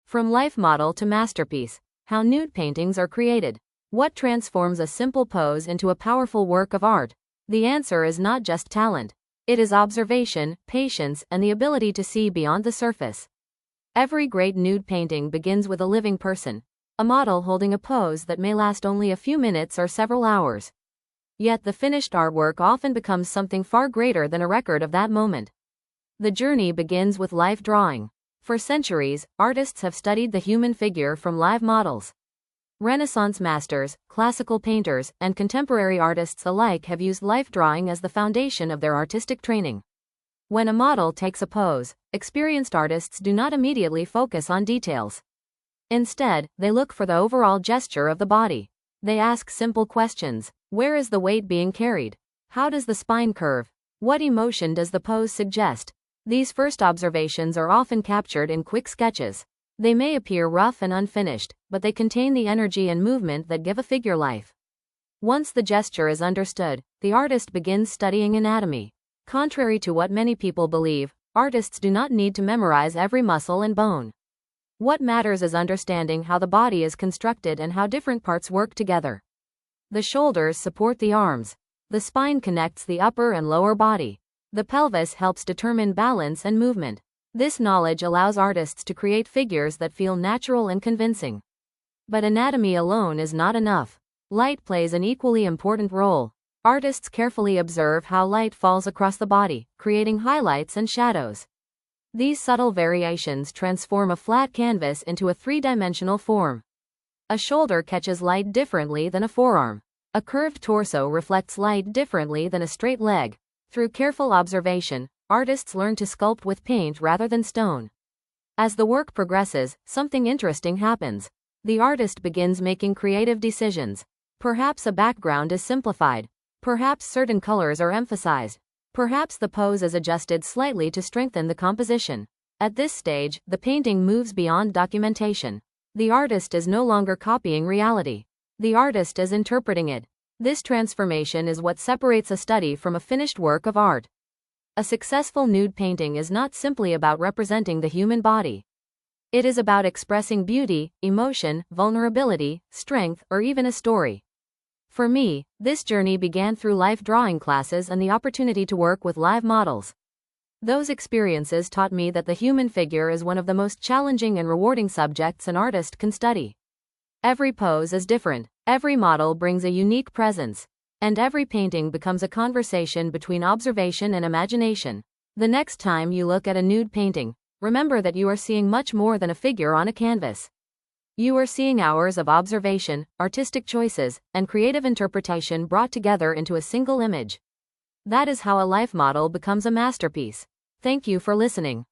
From life model to masterpiece, how nude paintings are created. What transforms a simple pose into a powerful work of art? The answer is not just talent. It is observation, patience, and the ability to see beyond the surface. Every great nude painting begins with a living person, a model holding a pose that may last only a few minutes or several hours. Yet the finished artwork often becomes something far greater than a record of that moment. The journey begins with life drawing. For centuries, artists have studied the human figure from live models. Renaissance masters, classical painters, and contemporary artists alike have used life drawing as the foundation of their artistic training. When a model takes a pose, experienced artists do not immediately focus on details. Instead, they look for the overall gesture of the body. They ask simple questions. Where is the weight being carried? How does the spine curve? What emotion does the pose suggest? These first observations are often captured in quick sketches. They may appear rough and unfinished, but they contain the energy and movement that give a figure life. Once the gesture is understood, the artist begins studying anatomy. Contrary to what many people believe, artists do not need to memorize every muscle and bone. What matters is understanding how the body is constructed and how different parts work together. The shoulders support the arms. The spine connects the upper and lower body. The pelvis helps determine balance and movement. This knowledge allows artists to create figures that feel natural and convincing. But anatomy alone is not enough. Light plays an equally important role. Artists carefully observe how light falls across the body, creating highlights and shadows. These subtle variations transform a flat canvas into a three-dimensional form. A shoulder catches light differently than a forearm. A curved torso reflects light differently than a straight leg. Through careful observation, artists learn to sculpt with paint rather than stone. As the work progresses, something interesting happens. The artist begins making creative decisions. Perhaps a background is simplified. Perhaps certain colors are emphasized. Perhaps the pose is adjusted slightly to strengthen the composition. At this stage, the painting moves beyond documentation. The artist is no longer copying reality. The artist is interpreting it. This transformation is what separates a study from a finished work of art. A successful nude painting is not simply about representing the human body. It is about expressing beauty, emotion, vulnerability, strength, or even a story. For me, this journey began through life drawing classes and the opportunity to work with live models. Those experiences taught me that the human figure is one of the most challenging and rewarding subjects an artist can study. Every pose is different, every model brings a unique presence, and every painting becomes a conversation between observation and imagination. The next time you look at a nude painting, remember that you are seeing much more than a figure on a canvas. You are seeing hours of observation, artistic choices, and creative interpretation brought together into a single image. That is how a life model becomes a masterpiece. Thank you for listening.